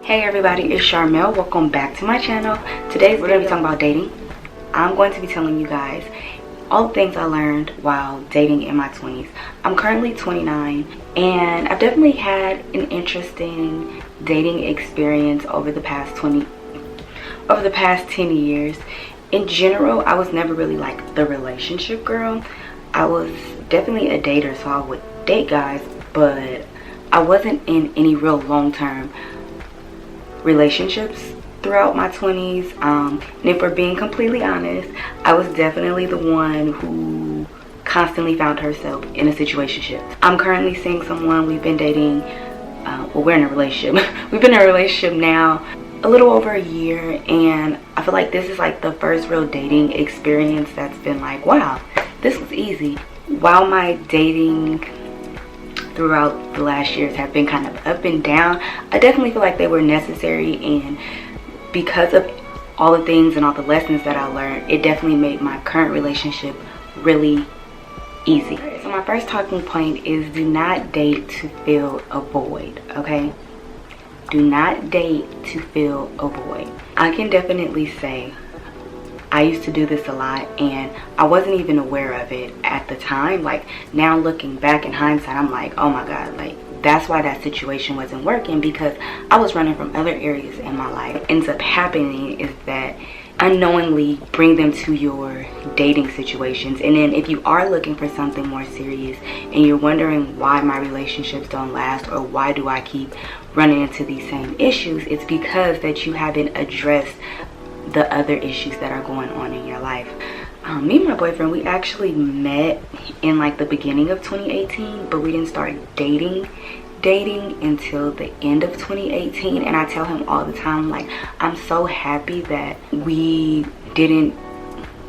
Hey everybody, it's Charmel. Welcome back to my channel. Today we're going to be talking about dating. I'm going to be telling you guys all the things I learned while dating in my 20s. I'm currently 29 and I've definitely had an interesting dating experience over the past 10 years. In general, I was never really like the relationship girl. I was definitely a dater, so I would date guys, but I wasn't in any real long-term relationships throughout my 20s. And if we're being completely honest, I was definitely the one who constantly found herself in a situationship. I'm currently seeing someone. We've been dating, well, we're in a relationship. We've been in a relationship now a little over a year, and I feel like this is like the first real dating experience that's been like, wow, this was easy. While my dating throughout the last years have been kind of up and down, I definitely feel like they were necessary, and because of all the things and all the lessons that I learned, it definitely made my current relationship really easy. So my first talking point is do not date to fill a void, okay? Do not date to fill a void. I can definitely say I used to do this a lot and I wasn't even aware of it at the time. Like, now looking back in hindsight, I'm like, oh my god, like that's why that situation wasn't working, because I was running from other areas in my life. What ends up happening is that unknowingly bring them to your dating situations, and then if you are looking for something more serious and you're wondering why my relationships don't last or why do I keep running into these same issues, it's because that you haven't addressed the other issues that are going on in your life. Me and my boyfriend, we actually met in like the beginning of 2018, but we didn't start dating until the end of 2018. And I tell him all the time, like, I'm so happy that we didn't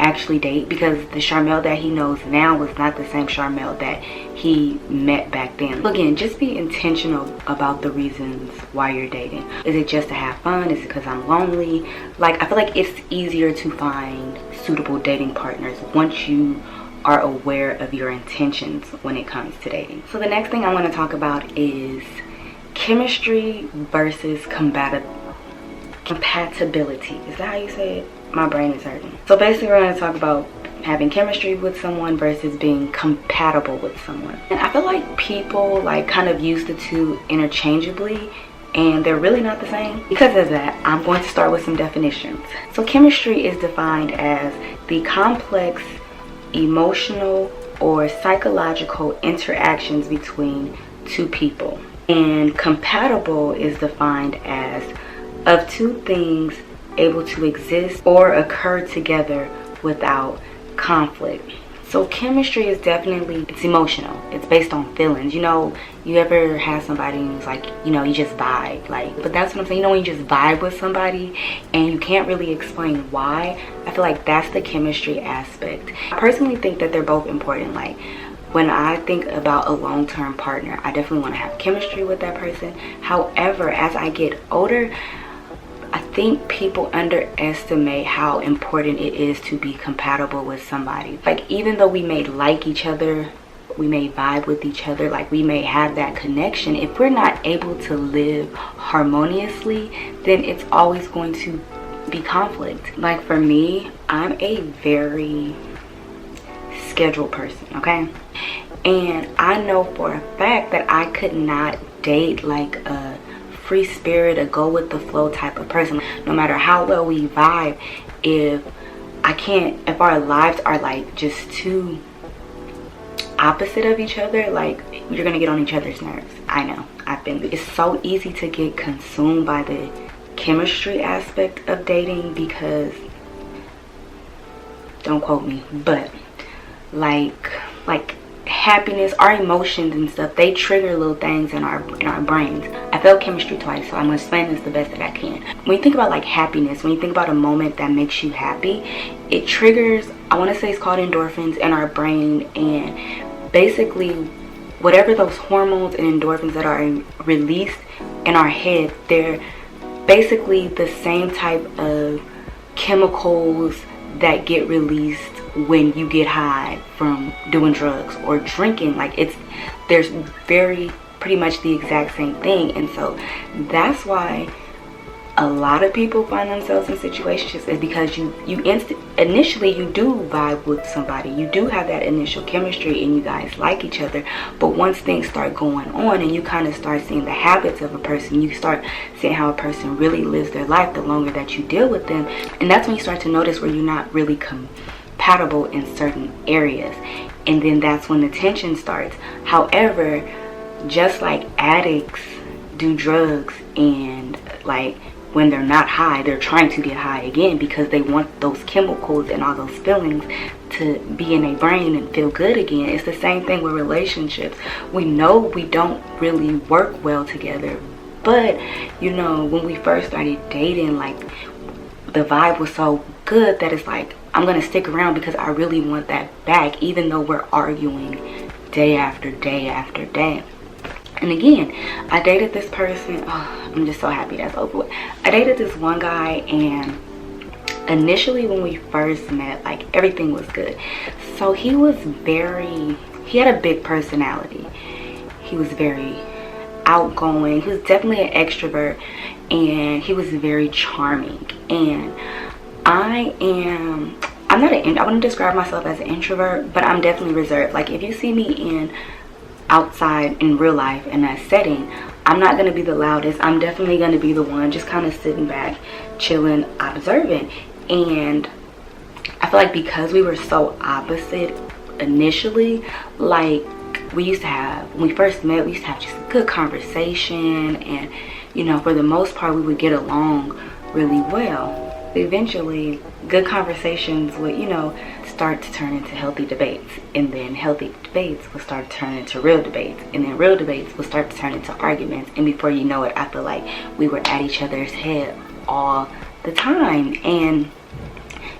actually date, because the Charmel that he knows now was not the same Charmel that he met back then. Again, just be intentional about the reasons why you're dating. Is it just to have fun? Is it because I'm lonely? Like, I feel like it's easier to find suitable dating partners once you are aware of your intentions when it comes to dating. So the next thing I want to talk about is chemistry versus compatibility. Is that how you say it? My brain is hurting. So basically we're going to talk about having chemistry with someone versus being compatible with someone. And I feel like people like kind of use the two interchangeably, and they're really not the same. Because of that, I'm going to start with some definitions. So chemistry is defined as the complex emotional or psychological interactions between two people. And compatible is defined as of two things able to exist or occur together without conflict. So chemistry is definitely, it's emotional. It's based on feelings. You know, you ever have somebody who's like, you know, you just vibe, like, but that's what I'm saying. You know, when you just vibe with somebody and you can't really explain why, I feel like that's the chemistry aspect. I personally think that they're both important. Like, when I think about a long-term partner, I definitely want to have chemistry with that person. However, as I get older, I think people underestimate how important it is to be compatible with somebody. Like, even though we may like each other, we may vibe with each other, like we may have that connection, if we're not able to live harmoniously, then it's always going to be conflict. Like, for me, I'm a very scheduled person, okay? And I know for a fact that I could not date like a free spirit, a go with the flow type of person. No matter how well we vibe, if our lives are like just too opposite of each other, like, you're gonna get on each other's nerves. I know, it's so easy to get consumed by the chemistry aspect of dating, because, don't quote me, but like happiness, our emotions and stuff, they trigger little things in our brains. I felt chemistry twice, so I'm gonna explain this the best that I can. When you think about like happiness, when you think about a moment that makes you happy, it triggers, I want to say it's called endorphins in our brain, and basically whatever those hormones and endorphins that are released in our head, they're basically the same type of chemicals that get released when you get high from doing drugs or drinking. Like, there's pretty much the exact same thing. And so that's why a lot of people find themselves in situationships is because initially you do vibe with somebody, you do have that initial chemistry and you guys like each other, but once things start going on and you kind of start seeing the habits of a person, you start seeing how a person really lives their life the longer that you deal with them, and that's when you start to notice where you're not really compatible in certain areas, and then that's when the tension starts. However, just like addicts do drugs, and like when they're not high, they're trying to get high again because they want those chemicals and all those feelings to be in their brain and feel good again. It's the same thing with relationships. We know we don't really work well together, but you know, when we first started dating, like the vibe was so good that it's like, I'm gonna stick around because I really want that back, even though we're arguing day after day after day. And again, I dated this person. Oh, I'm just so happy that's over with. I dated this one guy, and initially when we first met, like everything was good. So he had a big personality. He was very outgoing. He was definitely an extrovert, and he was very charming. And I wouldn't describe myself as an introvert, but I'm definitely reserved. Like if you see me outside in real life in that setting, I'm not going to be the loudest. I'm definitely going to be the one just kind of sitting back, chilling, observing. And I feel like because we were so opposite initially, like when we first met, we used to have just a good conversation, and you know, for the most part we would get along really well. Eventually good conversations would, you know, start to turn into healthy debates, and then healthy debates will start to turn into real debates, and then real debates will start to turn into arguments, and before you know it, I feel like we were at each other's head all the time. And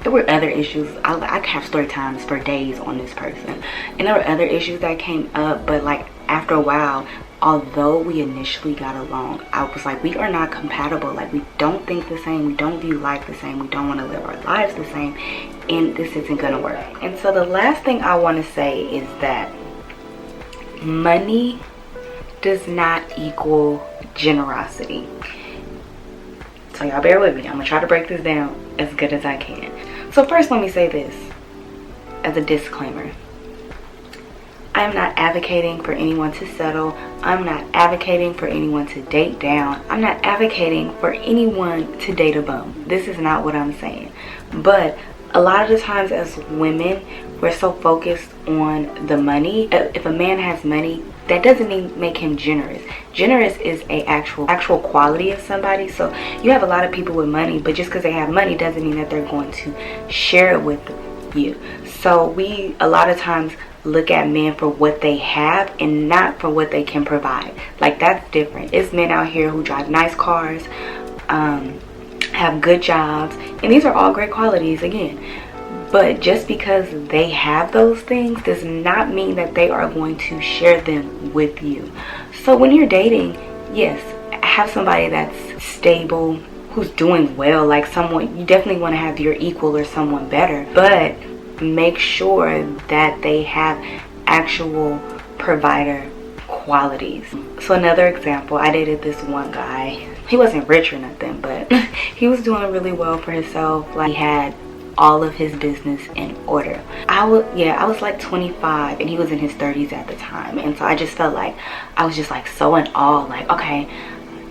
there were other issues. I could have story times for days on this person, and there were other issues that came up, but like after a while, although we initially got along, I was like, we are not compatible. Like we don't think the same, we don't view life the same, we don't want to live our lives the same, and this isn't gonna work. And so the last thing I want to say is that money does not equal generosity. So y'all bear with me, I'm gonna try to break this down as good as I can. So first, let me say this as a disclaimer. I am not advocating for anyone to settle. I'm not advocating for anyone to date down. I'm not advocating for anyone to date a bum. This is not what I'm saying. But a lot of the times as women, we're so focused on the money. If a man has money, that doesn't even make him generous. Generous is a actual quality of somebody. So you have a lot of people with money, but just because they have money doesn't mean that they're going to share it with you. So we a lot of times look at men for what they have and not for what they can provide. Like that's different. It's men out here who drive nice cars, have good jobs, and these are all great qualities again. But just because they have those things does not mean that they are going to share them with you. So when you're dating, yes, have somebody that's stable, who's doing well, like someone, you definitely want to have your equal or someone better, but make sure that they have actual provider qualities. So another example, I dated this one guy. He wasn't rich or nothing, but he was doing really well for himself. Like he had all of his business in order. I was like 25 and he was in his 30s at the time, and so I just felt like I was just like so in awe, like okay,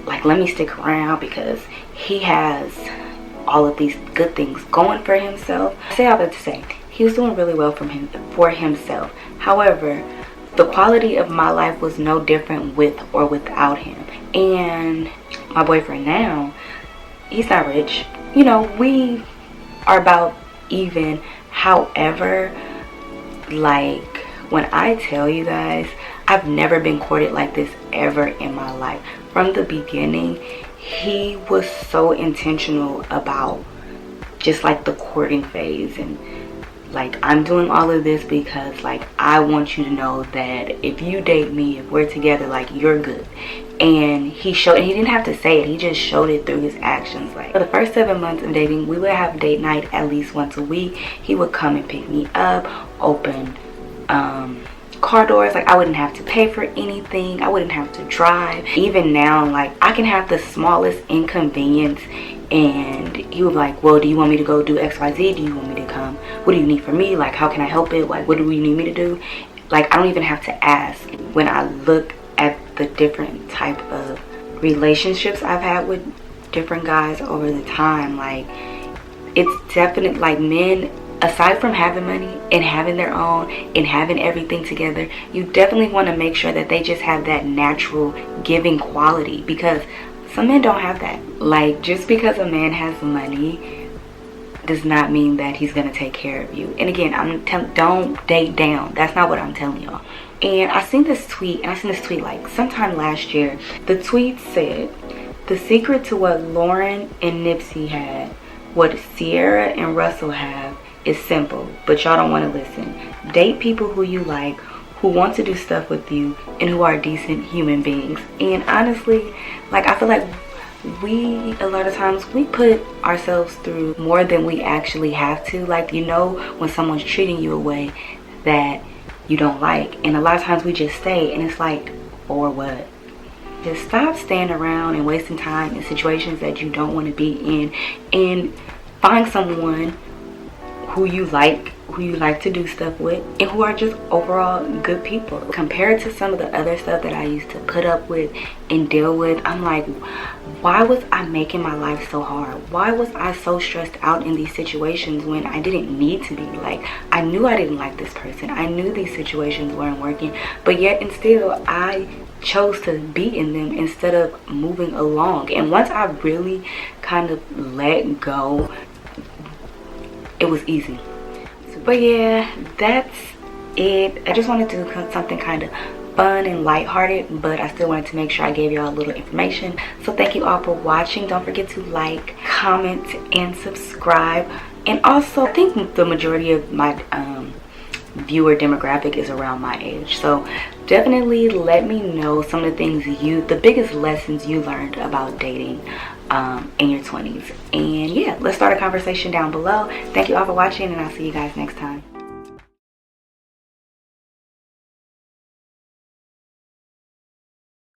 like let me stick around because he has all of these good things going for himself. He was doing really well for himself. However, the quality of my life was no different with or without him. And my boyfriend now, he's not rich. You know, we are about even. However, like when I tell you guys, I've never been courted like this ever in my life. From the beginning, he was so intentional about just like the courting phase, and like I'm doing all of this because like I want you to know that if you date me, if we're together, like you're good. And he didn't have to say it, he just showed it through his actions. Like for the first 7 months of dating, we would have date night at least once a week. He would come and pick me up, open car doors. Like, I wouldn't have to pay for anything. I wouldn't have to drive. Even now, like, I can have the smallest inconvenience and he was like, well, do you want me to go do XYZ? Do you want me to come? What do you need from me? Like, how can I help it? Like, what do you need me to do? Like, I don't even have to ask. When I look at the different type of relationships I've had with different guys over the time, like, it's definite. Like, men, aside from having money and having their own and having everything together, you definitely want to make sure that they just have that natural giving quality, because some men don't have that. Like, just because a man has money does not mean that he's gonna take care of you. And again, don't date down. That's not what I'm telling y'all. And I seen this tweet like sometime last year. The tweet said, the secret to what Lauren and Nipsey had, what Sierra and Russell have, is simple, but y'all don't want to listen. Date people who you like, who want to do stuff with you, and who are decent human beings. And honestly, like, I feel like a lot of times we put ourselves through more than we actually have to. Like, you know, when someone's treating you a way that you don't like, and a lot of times we just stay, and it's like, or what? Just stop staying around and wasting time in situations that you don't want to be in, and find someone who you like to do stuff with, and who are just overall good people. Compared to some of the other stuff that I used to put up with and deal with, I'm like, why was I making my life so hard? Why was I so stressed out in these situations when I didn't need to be? Like, I knew I didn't like this person. I knew these situations weren't working, but yet and still I chose to be in them instead of moving along. And once I really kind of let go, it was easy. But yeah, that's it. I just wanted to do something kind of fun and lighthearted, but I still wanted to make sure I gave y'all a little information. So thank you all for watching. Don't forget to like, comment, and subscribe. And also, I think the majority of my viewer demographic is around my age, so definitely let me know some of the things the biggest lessons you learned about dating in your 20s. And yeah, let's start a conversation down below. Thank you all for watching, and I'll see you guys next time.